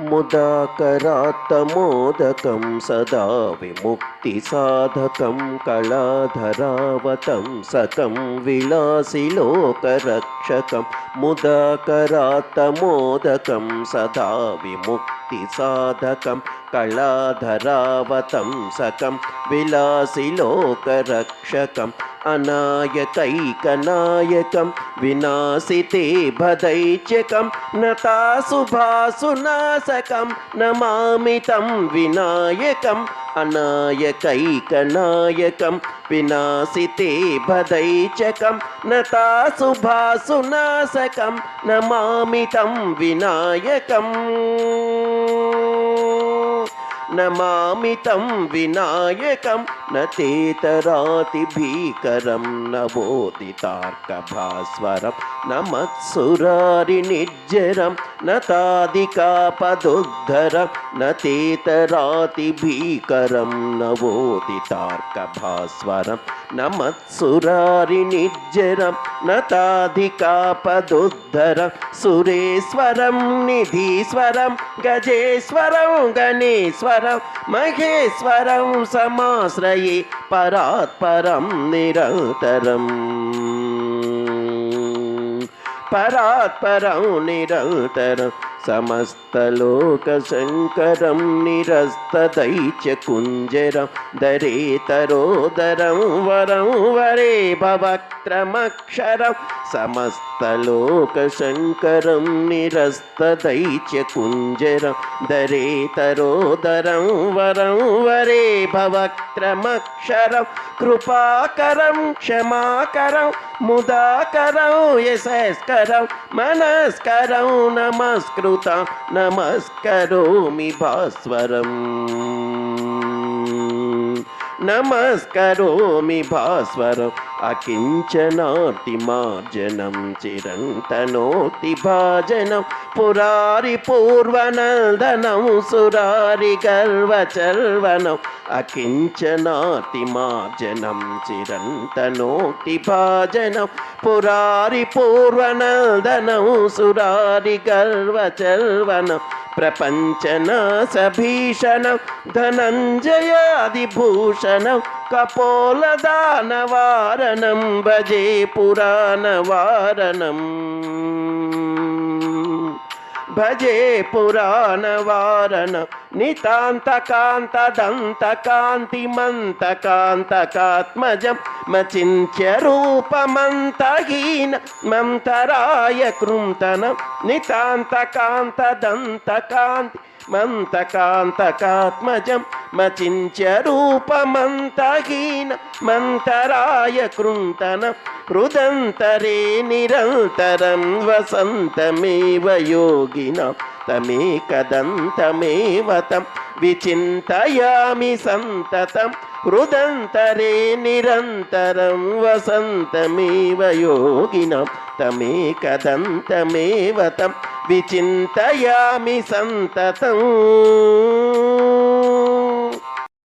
ముదాకరాత్తమోదకం సదా విముక్తిసాధకం కళాధరావతం సకం విలాసిలోకరక్షకం ముదాకరాత్తమోదకం సదా విముక్తిసాధకం కళాధరావతం సకం విలాసిలోకరక్షకం అనాయకైకనాయకం వినాశితే భదైత్యకం నతాశుభాసునాశకం నమామి తం వినాయకం అనాయకైకనాయకం వినాశితే భదైత్యకం నతాశుభాసునాశకం నమామి తం వినాయకం నమామి తం వినాయకం నతేతరాతిభీకరం నవోదితార్కభాస్వరం నమత్సురారినిర్జరం నతాదికాపదుద్ధరం నతేతరాతిభీకరం నవోదితార్కభాస్వరం నమత్సురారినిర్జరం నతాదికాపదుద్ధరం సురేశ్వరం నిధీశ్వరం గజేశ్వరం గణేశ్వరం మహేశ్వరం సమాశ్రయే పరాత్పరం నిరంతరం పరాత్పరం నిరంతరం సమస్తలోకశంకరం నిరస్తదైత్యకుంజరం దరేతరోదరం వరం వరే భవక్రమక్షరం సమస్తలోకశంకరం నిరస్తదైత్యకుంజరం దరేతరోదరం వరం వరే భవక్రమక్షరం కృపాకరం క్షమాకరం ముదాకరం యశస్కరం మనస్కరం నమస్కృతం నమస్కరోమి భాస్వరం నమస్కరోమి భాస్వరం అకించనార్తిమార్జనం చిరంతనోతి భాజనం పురారి పూర్వనందనం సురారి గర్వచర్వనం అకించనార్తిమార్జనం చిరంతనోతి భాజనం పురారి పూర్వనందనం సురారి గర్వచర్వనం ప్రపంచనాశభీషణం ధనంజయాదిభూషణం కపోలదానవారణం భజే పురాణవారణం భజే పురాణవారణం నితాంతకాంతదంతకాంతిమంతకాంతకాత్మజం మచింత్య రూపమంతహీన మంతరాయ కృంతనం నితాంతకాంతదంతకాంతి మంతకాంతకాత్మజం మచింత్య రూపమంతహీన మంతరాయ కృంతనం హృదంతరే నిరంతరం వసంతమేవ యోగినాం తమేకదంతమేవ తం విచింతయామి సంతతం హృదంతరే నిరంతరం వసంతమేవ యోగినాం తమేకదంతమేవ తం విచింతయామి సంతతం.